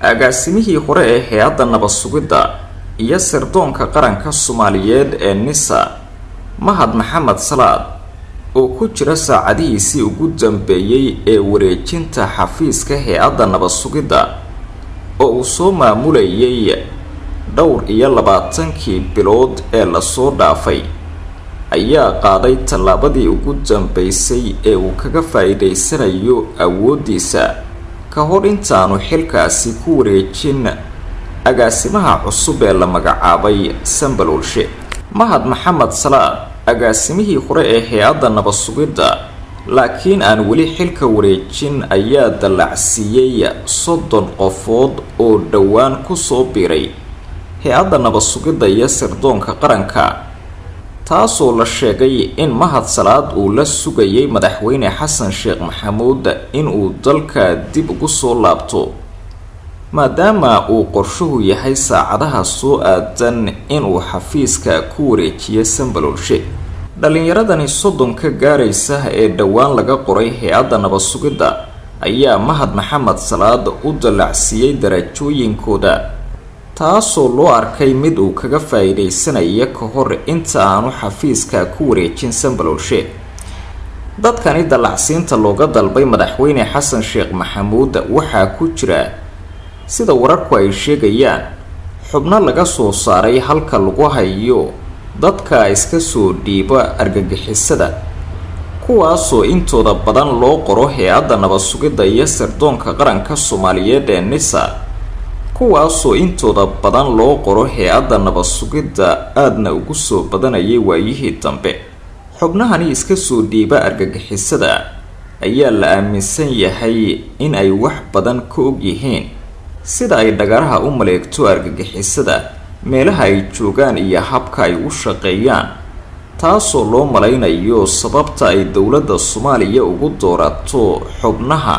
agaasimihii hore ee hay-adda nabad sugidda iyo sirdoonka qaranka Soomaaliyeed ee NISA Mahad Maxamed Salaad oo ku jira saacadihiisii ugu dambeeyay ee wareejinta xafiiska hay-adda nabad sugidda oo uu soo maamulayay dhowr iyo 20 bilood ee la soo dhaafay ayaa qaaday tallaabadii ugu dambeysay ee uu kaga faa'iideysanayo awoodiisa ka hor intaanu xilkaasi ku wareejin agaasimaha cusub ee la magacaabay Sambalolshe. Mahad Maxamed Salaad agaasimihii hore ee hay-adda nabad sugidda laakiin aan weli xilka wareejin ayaa dallacsiiyay 30 qofood oo dhawaan ku soo biiray hay-adda nabad sugidda iyo sirdoonka qaranka, taasoo la sheegay in Mahad Salaad uu la sugayay madaxweyne Xasan Sheekh Maxamuud in uu dalka dib ugu soo laabto maadaama uu qorshuhu yahay saacadaha soo aadan in uu xafiiska ku wareejiyo Sambalolshe. dhalinyaradani 30 ka gaaraysa ee dhawaan laga qoray hay-adda nabad sugidda ayaa Mahad Maxamed Salaad u dallacsiiyay darajooyinkooda, taasoo loo arkay mid uu kaga faa'iideysanayo ka hor inta aanu xafiiska ku wareejin Sambalolshe. dadkani dallacsiinta looga dalbay madaxweyne Xasan Sheekh Maxamuud waxaa ku jira sida wararku ay sheegayaan xubno laga soo saaray halka lagu hayo dadka iska soo dhiiba argagixisada, kuwaasoo intooda badan loo qoro hay-adda nabad sugidda iyo sirdoonka qaranka Soomaaliyeed ee NISA, kuwaasoo intooda badan loo qoro hay-adda nabad sugidda aadna ugu soo badanayay waayihii dambe. xubnahani iska soo dhiiba argagixisada ayaa la aaminsan yahay in ay wax badan ka og yihiin sida ay dhagaraha u maleegto argagixisada, meelaha ay joogaan iyo habka ay u shaqeeyaan, taasoo loo malaynayo sababta ay dowladda Soomaaliya ugu doorato xubnaha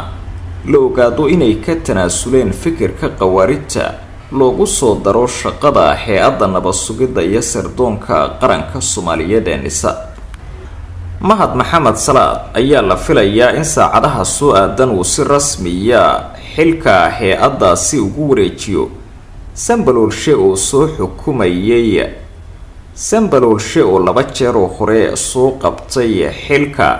la ogaado inay ka tanaasuleen fikirka qawaaridta loogu soo daro shaqada hay-adda nabad sugidda iyo sirdoonka qaranka Soomaaliyeed ee NISA. Mahad Maxamed Salaad ayaa la filayaa in saacadaha soo aadan uu si rasmiya xilka hay-addaasi ugu wareejiyo Sambalolshe oo soo xukumayay. Sambalolshe oo 2 jeer oo hore soo qabtay xilka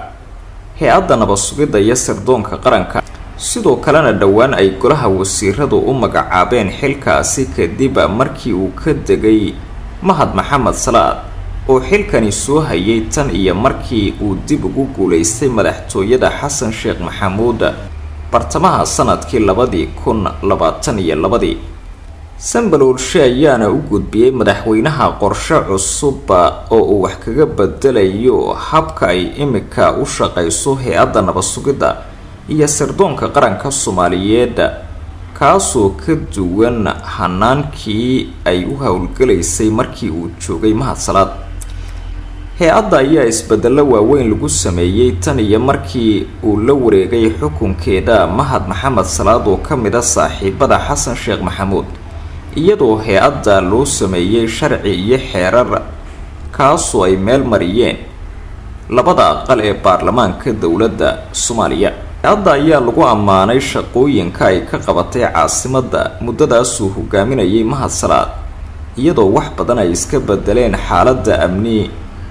hay-adda nabad sugidda iyo sirdoonka qaranka, sidoo kalena dhawaan ay golaha wasiiradu u magacaabeen xilkaasi kadib markii uu ka degay Mahad Maxamed Salaad oo xilkani soo hayay tan iyo markii uu dib ugu guuleystay madaxtooyada Xasan Sheekh Maxamuud bartamaha sanadkii 2022. Sambalolshe ayaana u gudbiyay madaxweynaha qorshe cusub oo uu wax kaga bedelayo habka ay imika u shaqeyso hay-adda nabad sugidda iyo sirdoonka qaranka Soomaaliyeed, kaasoo ka duwan hanaankii ay u howlgalaysay markii uu joogay Mahad Salaad. hay-adda ayaa isbedelo waaweyn lagu sameeyay tan iyo markii uu la wareegay xukunkeeda Mahad Maxamed Salaad oo ka mid ah saaxiibada Xasan Sheekh Maxamuud, iyadoo hay-adda loo sameeyay sharci iyo xeerar kaasoo ay meel mariyeen labada aqal ee baarlamaanka dowladda Soomaaliya. hay-adda ayaa lagu ammaanay shaqooyinka ay ka qabatay caasimadda muddadaasuu hogaaminayay Mahad Salaad, iyadoo wax badan ay iska bedeleen xaaladda amni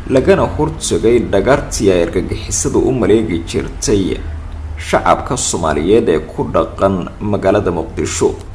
lagana hortagay dhagartii ay argagixisadu u maleegi jirtay shacabka Soomaaliyeed ee ku dhaqan magaalada Muqdisho.